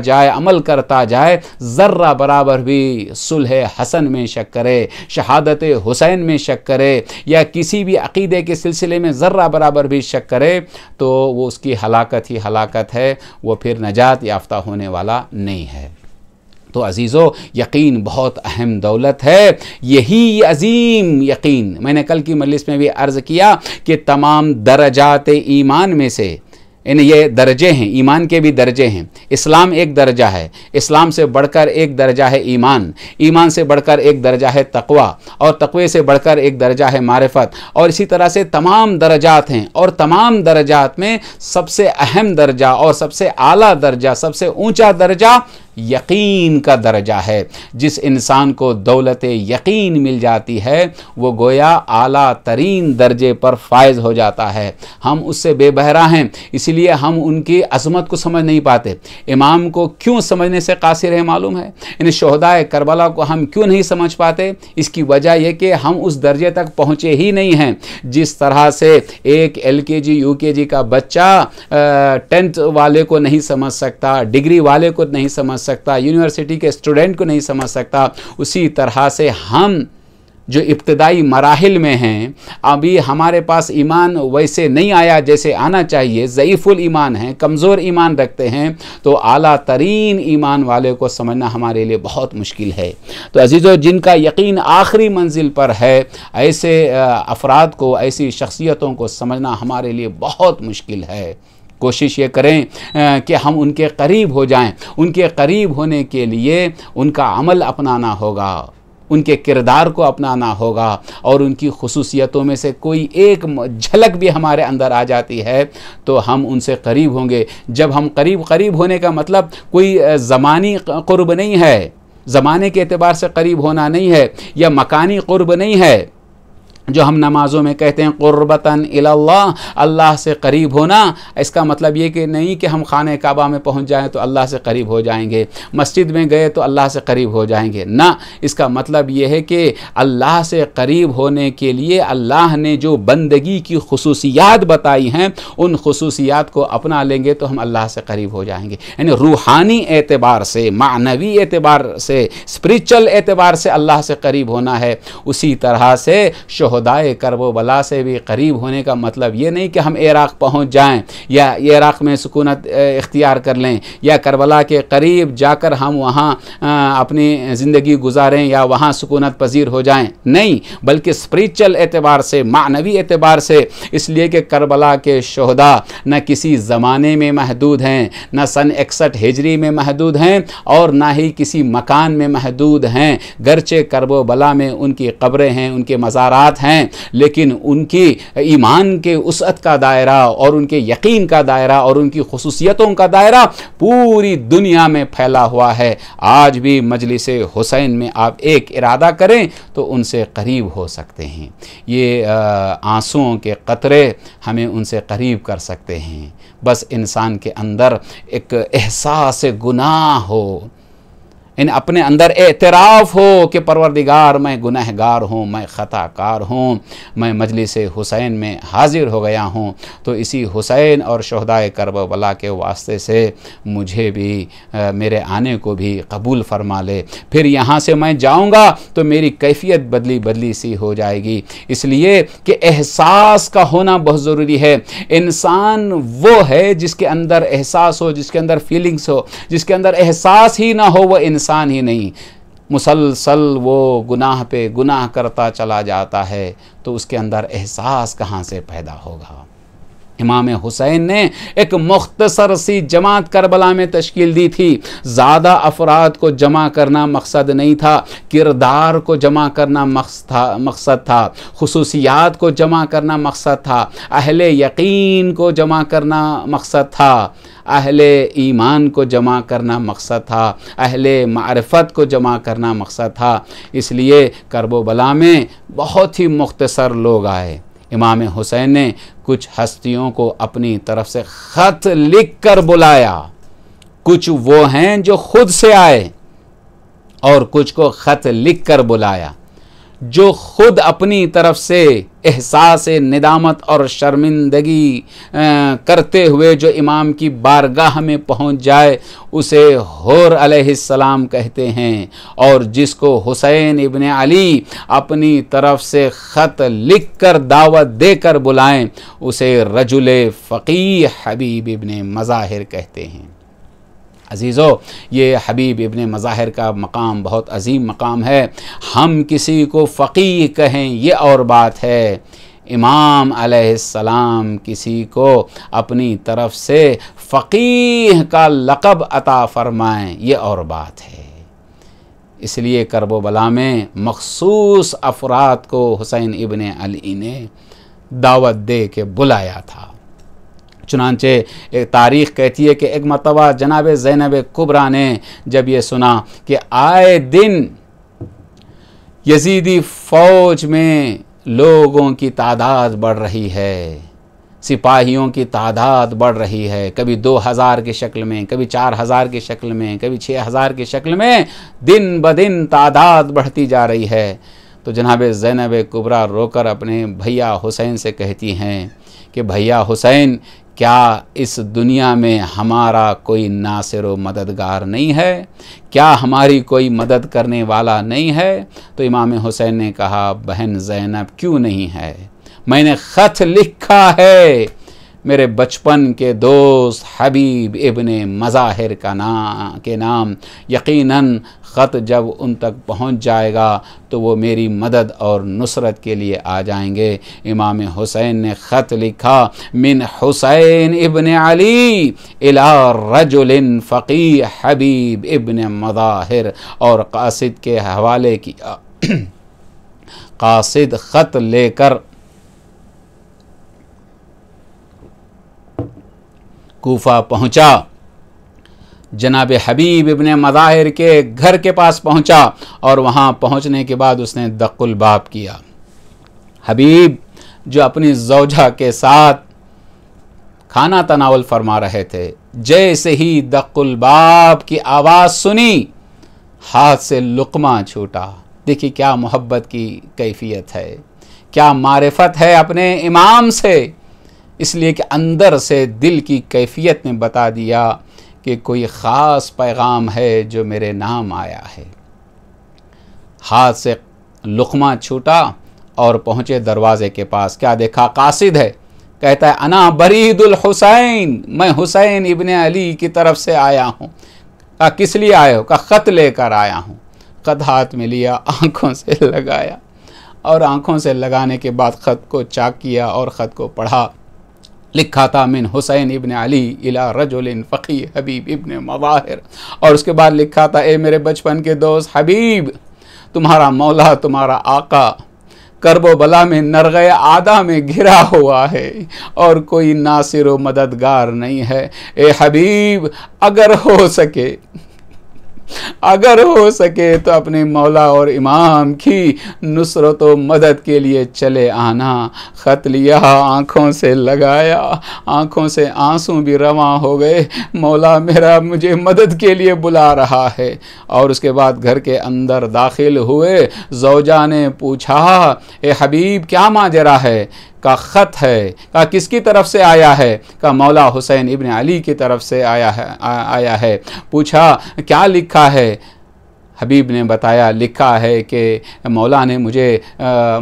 A: जाए, ज़र्रा बराबर भी सुलह हसन में शक करे, शहादत हुसैन में शक करे, या किसी भी अक़ीदे के सिलसिले में ज़र्रा बराबर भी शक करे, तो वो उसकी हलाकत ही हलाकत है, वो फिर नजात याफ्ता होने वाला नहीं है। तो अजीज़ों, यकीन बहुत अहम दौलत है। यही अजीम यकीन, मैंने कल की मजलिस में भी अर्ज़ किया कि तमाम दरजात ईमान में से, यानी ये दर्जे हैं, ईमान के भी दर्जे हैं। इस्लाम एक दर्जा है, इस्लाम से बढ़कर एक दर्जा है ईमान, ईमान से बढ़कर एक दर्जा है तक़वा, और तक़वे से बढ़कर एक दर्जा है मारिफत, और इसी तरह से तमाम दर्जात हैं। और तमाम दर्जात में सबसे अहम दर्जा और सबसे आला दर्जा, सबसे ऊंचा दर्जा यकीन का दर्जा है। जिस इंसान को दौलत यकीन मिल जाती है वो गोया आला तरीन दर्जे पर फायज हो जाता है। हम उससे बेबहरा हैं, इसलिए हम उनकी अज़मत को समझ नहीं पाते। इमाम को क्यों समझने से कासिर है मालूम है? इन शोहदाए करबला को हम क्यों नहीं समझ पाते? इसकी वजह यह कि हम उस दर्जे तक पहुँचे ही नहीं हैं। जिस तरह से एक LKG UKG का बच्चा 10th वाले को नहीं समझ सकता, डिग्री वाले को नहीं समझ सकता, यूनिवर्सिटी के स्टूडेंट को नहीं समझ सकता, उसी तरह से हम जो इब्तदाई मराहिल में हैं, अभी हमारे पास ईमान वैसे नहीं आया जैसे आना चाहिए, ज़ईफ़ुल ईमान है, कमज़ोर ईमान रखते हैं, तो आला तरीन ईमान वाले को समझना हमारे लिए बहुत मुश्किल है। तो अजीज़ों, जिनका यकीन आखिरी मंजिल पर है, ऐसे अफराद को, ऐसी शख्सियतों को समझना हमारे लिए बहुत मुश्किल है। कोशिश ये करें कि हम उनके करीब हो जाएं। उनके करीब होने के लिए उनका अमल अपनाना होगा, उनके किरदार को अपनाना होगा, और उनकी खुसूसियतों में से कोई एक झलक भी हमारे अंदर आ जाती है तो हम उनसे करीब होंगे। जब हम करीब होने का मतलब कोई ज़मानी क़ुर्ब नहीं है, ज़माने के एतबार से करीब होना नहीं है, या मकानी क़ुर्ब नहीं है जो हम नमाज़ों में कहते हैं क़ुर्बतन इलल्लाह, अल्लाह से करीब होना। इसका मतलब ये कि नहीं कि हम खाने काबा में पहुंच जाएं तो अल्लाह से करीब हो जाएंगे, मस्जिद में गए तो अल्लाह से करीब हो जाएंगे ना। इसका मतलब ये है कि अल्लाह से करीब होने के लिए अल्लाह ने जो बंदगी की खुसूसियात बताई हैं उन खुसूसियात को अपना लेंगे तो हम अल्लाह से करीब हो जाएंगे। यानी रूहानी एतबार से, मानवी एतबार से, स्पिरिचुअल एतबार से अल्लाह से करीब होना है। उसी तरह से शुहदाए करबला से भी करीब होने का मतलब ये नहीं कि हम इराक़ पहुँच जाएं या इराक़ में सुकूनत इख्तियार कर लें या करबला के करीब जाकर हम वहाँ अपनी ज़िंदगी गुजारें या वहाँ सुकूनत पजीर हो जाएं। नहीं, बल्कि स्पिरिचुअल एतबार से, मानवी एतबार से। इसलिए कि करबला के शुहदा न किसी ज़माने में महदूद हैं, न सन 61 हिजरी में महदूद हैं, और ना ही किसी मकान में महदूद हैं। गर्चे करबला में उनकी कब्रें हैं, उनके मज़ारात हैं, लेकिन उनकी ईमान के उसअत का दायरा और उनके यकीन का दायरा और उनकी खुसूसियतों का दायरा पूरी दुनिया में फैला हुआ है। आज भी मजलिस हुसैन में आप एक इरादा करें तो उनसे करीब हो सकते हैं। ये आंसुओं के कतरे हमें उनसे करीब कर सकते हैं। बस इंसान के अंदर एक एहसास गुनाह हो, इन अपने अंदर एतराफ़ हो कि परवरदिगार मैं गुनहगार हूँ, मैं ख़ताकार हूँ, मैं मजलिस हुसैन में हाज़िर हो गया हूँ, तो इसी हुसैन और शुहदाए करबला के वास्ते से मुझे भी मेरे आने को भी कबूल फरमा ले। फिर यहाँ से मैं जाऊँगा तो मेरी कैफियत बदली बदली सी हो जाएगी। इसलिए कि एहसास का होना बहुत ज़रूरी है। इंसान वो है जिसके अंदर एहसास हो, जिसके अंदर फीलिंग्स हो। जिसके अंदर एहसास ही ना हो वो इंसान ही नहीं। मुसलसल वो गुनाह पे गुनाह करता चला जाता है तो उसके अंदर एहसास कहाँ से पैदा होगा। इमाम हुसैन ने एक मुख्तसर सी जमात करबला में तश्कील दी थी। ज़्यादा अफराद को जमा करना मकसद नहीं था, किरदार को जमा करना मकसद था, खुसूसियात को जमा करना मकसद था, अहले यकीन को जमा करना मकसद था, अहले ईमान को जमा करना मकसद था, अहले मारिफत को जमा करना मकसद था। इसलिए करबला में बहुत ही मुख्तसर लोग आए। इमाम हुसैन ने कुछ हस्तियों को अपनी तरफ से ख़त लिख कर बुलाया। कुछ वो हैं जो खुद से आए और कुछ को ख़त लिख कर बुलाया। जो खुद अपनी तरफ से एहसास निदामत और शर्मिंदगी करते हुए जो इमाम की बारगाह में पहुंच जाए उसे हुर अलैहिस्सलाम कहते हैं, और जिसको हुसैन इब्ने अली अपनी तरफ से ख़त लिख कर दावत देकर बुलाएं उसे रजुल फ़क़ीह हबीब इब्ने मज़ाहिर कहते हैं। अज़ीज़ो, ये हबीब इब्ने मज़ाहिर का मकाम बहुत अजीम मकाम है। हम किसी को फ़क़ीह कहें ये और बात है, इमाम अलैहिस्सलाम किसी को अपनी तरफ से फ़क़ीह का लक़ब अता फ़रमाएं ये और बात है। इसलिए करबला में मख़सूस अफ़राद को हुसैन इब्ने अली ने दावत दे के बुलाया था। चुनांचे एक तारीख़ कहती है कि एक मरतबा जनाब ज़ैनब कुबरा ने जब ये सुना कि आए दिन यजीदी फ़ौज में लोगों की तादाद बढ़ रही है, सिपाहियों की तादाद बढ़ रही है, कभी 2000 की शक्ल में, कभी 4000 की शक्ल में, कभी 6000 की शक्ल में, दिन ब दिन तादाद बढ़ती जा रही है, तो जनाब ज़ैनब कुबरा रोकर अपने भैया हुसैन से कहती हैं कि भैया हुसैन, क्या इस दुनिया में हमारा कोई नासिर व मददगार नहीं है? क्या हमारी कोई मदद करने वाला नहीं है? तो इमाम हुसैन ने कहा, बहन ज़ैनब क्यों नहीं है, मैंने ख़त लिखा है, मेरे बचपन के दोस्त हबीब इब्ने मज़ाहिर के नाम। यकीनन ख़त जब उन तक पहुंच जाएगा तो वो मेरी मदद और नुसरत के लिए आ जाएंगे। इमाम हुसैन ने ख़त लिखा, मिन हुसैन इब्ने अली इला रजुलिन फ़क़ीह हबीब इब्ने मज़ाहिर, और कासिद के हवाले किया। कासिद ख़त लेकर कूफा पहुँचा, जनाब हबीब इब्ने मज़ाहिर के घर के पास पहुँचा, और वहाँ पहुँचने के बाद उसने दक़्क़ुल बाब किया। हबीब जो अपनी ज़ौजा के साथ खाना तनावल फरमा रहे थे, जैसे ही दक़्क़ुल बाब की आवाज़ सुनी, हाथ से लुक़मा छूटा। देखिए क्या मोहब्बत की कैफियत है, क्या मारिफत है अपने इमाम से, इसलिए कि अंदर से दिल की कैफियत ने बता दिया कि कोई ख़ास पैगाम है जो मेरे नाम आया है। हाथ से लुक़मा छूटा और पहुँचे दरवाज़े के पास। क्या देखा, कासिद है। कहता है, अना बरीदुल हुसैन, मैं हुसैन इब्ने अली की तरफ से आया हूँ। कहा किस लिए आए हो? कहा ख़त लेकर आया हूँ। ख़त हाथ में लिया, आँखों से लगाया, और आँखों से लगाने के बाद ख़त को चाक किया और ख़त को पढ़ा। लिखा था, मिन हुसैन इब्ने अली इला रजुलिन फ़क़ीह हबीब इब्ने मज़ाहिर, और उसके बाद लिखा था, ए मेरे बचपन के दोस्त हबीब, तुम्हारा मौला, तुम्हारा आका करबो बला में नरग़े आदा में घिरा हुआ है और कोई नासिर व मददगार नहीं है। ए हबीब, अगर हो सके तो अपने मौला और इमाम की नुसरत व मदद के लिए चले आना। ख़त लिया, आँखों से लगाया, आँखों से आंसू भी रवां हो गए। मौला मेरा मुझे मदद के लिए बुला रहा है। और उसके बाद घर के अंदर दाखिल हुए। ज़ौजा ने पूछा, ए हबीब क्या माजरा है? का ख़त है। कहा किसकी तरफ से आया है? का मौला हुसैन इब्ने अली की तरफ से आया है। पूछा क्या लिखा है? हबीब ने बताया, लिखा है कि मौला ने मुझे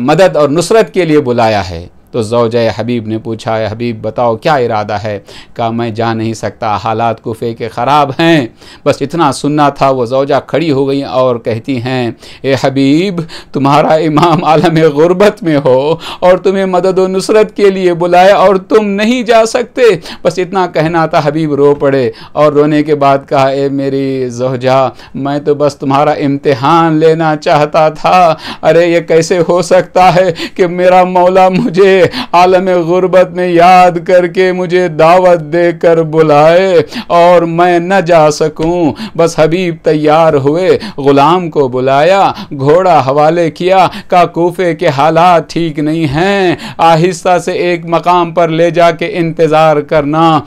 A: मदद और नुसरत के लिए बुलाया है। तो ज़ौजा हबीब ने पूछा, हबीब बताओ क्या इरादा है? कहा मैं जा नहीं सकता, हालात कूफे के ख़राब हैं, बस इतना सुनना था। वो ज़ौजा खड़ी हो गई और कहती हैं, ए हबीब, तुम्हारा इमाम आलम गुरबत में हो और तुम्हें मदद व नुसरत के लिए बुलाए और तुम नहीं जा सकते। बस इतना कहना था। हबीब रो पड़े और रोने के बाद कहा, ए मेरी ज़ौजा, मैं तो बस तुम्हारा इम्तिहान लेना चाहता था। अरे ये कैसे हो सकता है कि मेरा मौला मुझे आलम गुरबत में याद करके मुझे दावत देकर बुलाए और मैं न जा सकूं। बस हबीब तैयार हुए, गुलाम को बुलाया, घोड़ा हवाले किया। का कूफे के हालात ठीक नहीं हैं, आहिस्ता से एक मकाम पर ले जाके इंतज़ार करना,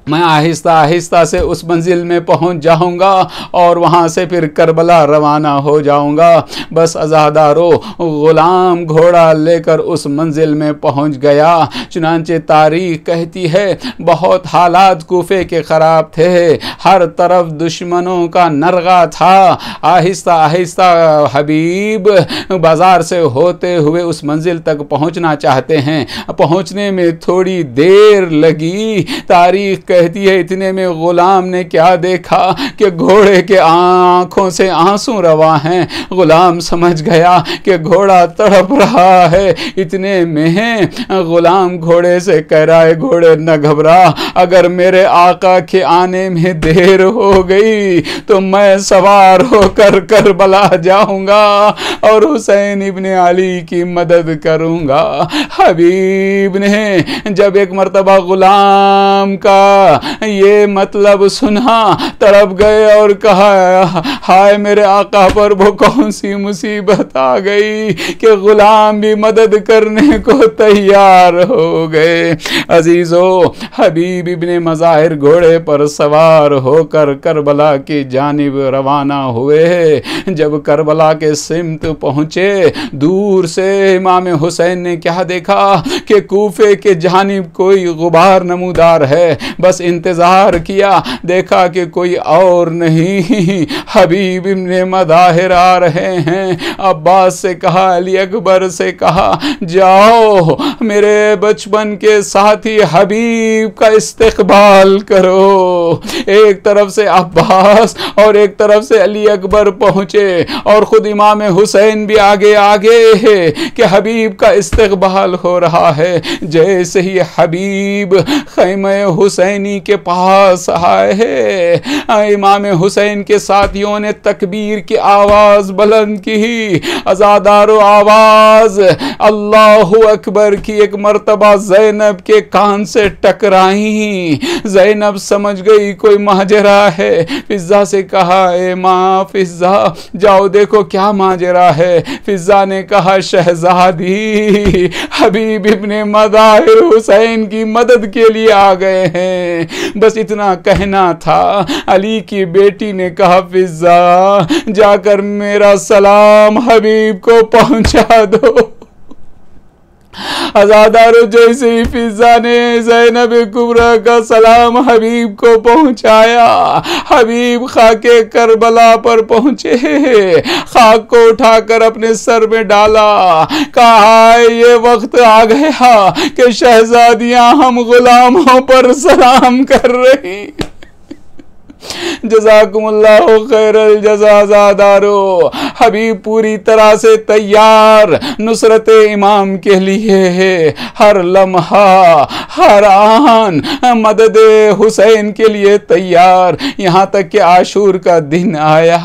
A: मैं आहिस्ता आहिस्ता से उस मंजिल में पहुंच जाऊंगा और वहां से फिर करबला रवाना हो जाऊंगा। बस अज़ादारो, गुलाम घोड़ा लेकर उस मंजिल में पहुंच गया। चुनांचे तारीख कहती है बहुत हालात कूफे के ख़राब थे, हर तरफ दुश्मनों का नरगा था। आहिस्ता आहिस्ता हबीब बाज़ार से होते हुए उस मंजिल तक पहुंचना चाहते हैं। पहुंचने में थोड़ी देर लगी। तारीख कहती है इतने में गुलाम ने क्या देखा कि घोड़े के आंखों से आंसू रवा हैं। गुलाम समझ गया कि घोड़ा तड़प रहा है। इतने में गुलाम घोड़े से कह रहा है, घोड़े न घबरा, अगर मेरे आका के आने में देर हो गई तो मैं सवार होकर करबला जाऊंगा और हुसैन इब्ने अली की मदद करूंगा। हबीब ने जब एक मर्तबा गुलाम का ये मतलब सुना, तड़प गए और कहा, हाय मेरे आका पर वो कौन सी मुसीबत आ गई कि गुलाम भी मदद करने को तैयार हो गए। अजीजो, हबीब इब्ने मज़ाहिर घोड़े पर सवार होकर करबला की जानिब रवाना हुए। जब करबला के सिमत पहुँचे, दूर से इमाम हुसैन ने क्या देखा कि कूफे के जानिब कोई गुबार नमूदार है। बस इंतज़ार किया, देखा कि कोई और नहीं, हबीब इब्ने मदाहिर आ रहे हैं। अब्बास से कहा, अली अकबर से कहा, जाओ मेरे बचपन के साथी हबीब का इस्तकबाल करो। एक तरफ से अब्बास और एक तरफ से अली अकबर पहुंचे और खुद इमाम हुसैन भी आगे आगे है कि हबीब का इस्तकबाल हो रहा है। जैसे ही हबीब खैमे हुसैनी के पास आए, इमाम हुसैन के साथियों ने तकबीर की आवाज बुलंद की। अज़ादारो आवाज अल्लाहु अकबर की एक मर्तबा ज़ैनब के कान से टकराई। ज़ैनब समझ गई कोई माजरा है। फिज़ा से कहा, ए माँ फिज़ा, जाओ देखो क्या माजरा है। फिज़ा ने कहा, शहजादी हबीब इब्ने मदाहिर हुसैन की मदद के लिए आ गए हैं। बस इतना कहना था। अली की बेटी ने कहा, फिज़ा जाकर मेरा सलाम हबीब को पहुंचा दो। अज़ादारो जैसे ही फिज़ा ने ज़ैनब कुबरा का सलाम हबीब को पहुंचाया, हबीब खाके करबला पर पहुंचे, खाक को उठाकर अपने सर में डाला, कहा ये वक्त आ गया कि शहजादियां हम गुलामों पर सलाम कर रही। जज़ाकुमुल्लाहु खैरल जज़ा। ज़ादारो हबीब पूरी तरह से तैयार नुसरत इमाम के लिए है। हर लम्हा हर आन मदद हुसैन के लिए तैयार। यहाँ तक कि आशूर का दिन आया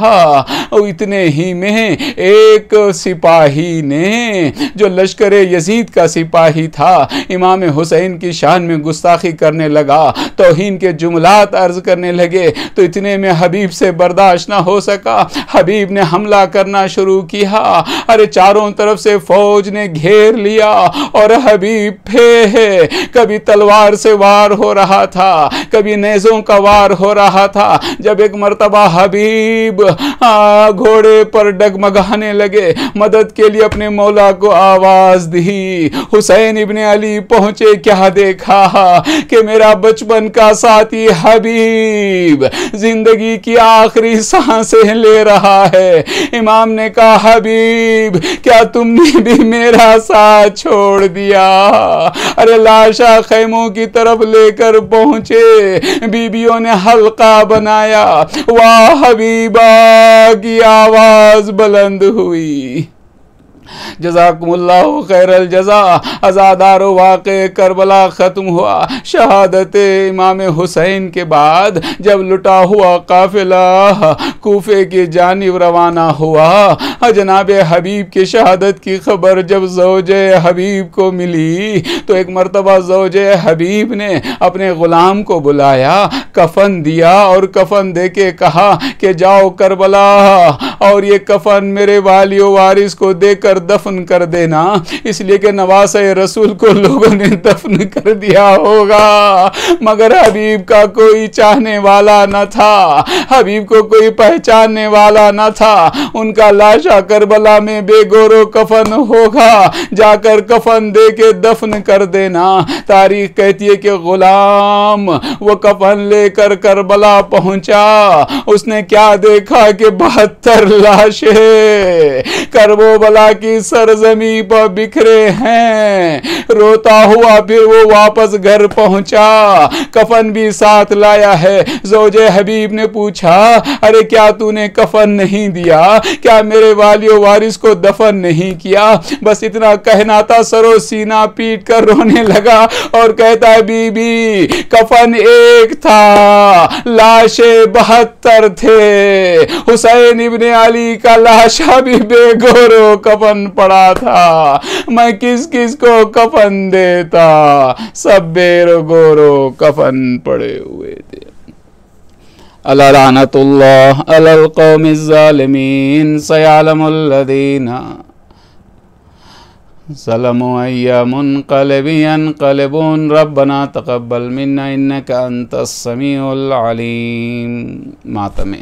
A: और इतने ही में एक सिपाही ने, जो लश्कर यजीद का सिपाही था, इमाम हुसैन की शान में गुस्ताखी करने लगा, तौहीन के जुमलात अर्ज करने लगे। तो इतने में हबीब से बर्दाश्त ना हो सका। हबीब ने हमला करना शुरू किया। अरे चारों तरफ से फौज ने घेर लिया और हबीब पे कभी तलवार से वार हो रहा था, कभी नेज़ों का वार हो रहा था। जब एक मर्तबा हबीब घोड़े पर डगमगाने लगे, मदद के लिए अपने मौला को आवाज दी। हुसैन इब्ने अली पहुंचे, क्या देखा कि मेरा बचपन का साथी हबीब जिंदगी की आखिरी सांसें ले रहा है। इमाम ने कहा, हबीब क्या तुमने भी मेरा साथ छोड़ दिया? अरे लाशा खैमों की तरफ लेकर पहुंचे, बीबियों ने हल्का बनाया, वाह हबीबा की आवाज बुलंद हुई। जज़ाकुमुल्लाहु खैरल जज़ा। अज़ादारो वाक़े करबला ख़त्म हुआ। शहादत इमाम हुसैन के बाद जब लुटा हुआ काफ़िला कूफे की जानिब रवाना हुआ, जनाब हबीब की शहादत की खबर जब ज़ौजे हबीब को मिली तो एक मर्तबा ज़ौजे हबीब ने अपने ग़ुलाम को बुलाया, कफ़न दिया और कफ़न दे के कहा कि जाओ करबला और ये कफ़न मेरे वाली वारिस को देकर दफन कर देना, इसलिए कि नवासे रसूल को लोगों ने दफन कर दिया होगा, मगर हबीब का कोई चाहने वाला न था, हबीब को कोई पहचानने वाला न था। उनका लाशा करबला में बेगोरो कफन होगा, जाकर कफन दे के दफन कर देना। तारीख कहती है कि गुलाम वो कफन लेकर करबला पहुंचा, उसने क्या देखा कि 72 लाशें करबला की सरजमी पर बिखरे हैं। रोता हुआ फिर वो वापस घर पहुंचा, कफन भी साथ लाया है। ज़ौजे हबीब ने पूछा, अरे क्या तूने कफन नहीं दिया? क्या मेरे वालियो वारिस को दफन नहीं किया? बस इतना कहना था, सरो सीना पीट कर रोने लगा और कहता है, बीबी कफन एक था, लाशें 72 थे। हुसैन इब्ने अली का लाशा भी बेगोरो कफन पड़ा था, मैं किस किस को कफन देता, सब बेगोरो कफन पड़े हुए थे। अला लानतुल्लाह अलल कौमिज़ ज़ालिमीन सयअलमुल लज़ीना ज़लमू अय्या मुनक़लिबून रब्बना तक़ब्बल मिन्ना इन्नका अंतस समीउल अलीम। मातम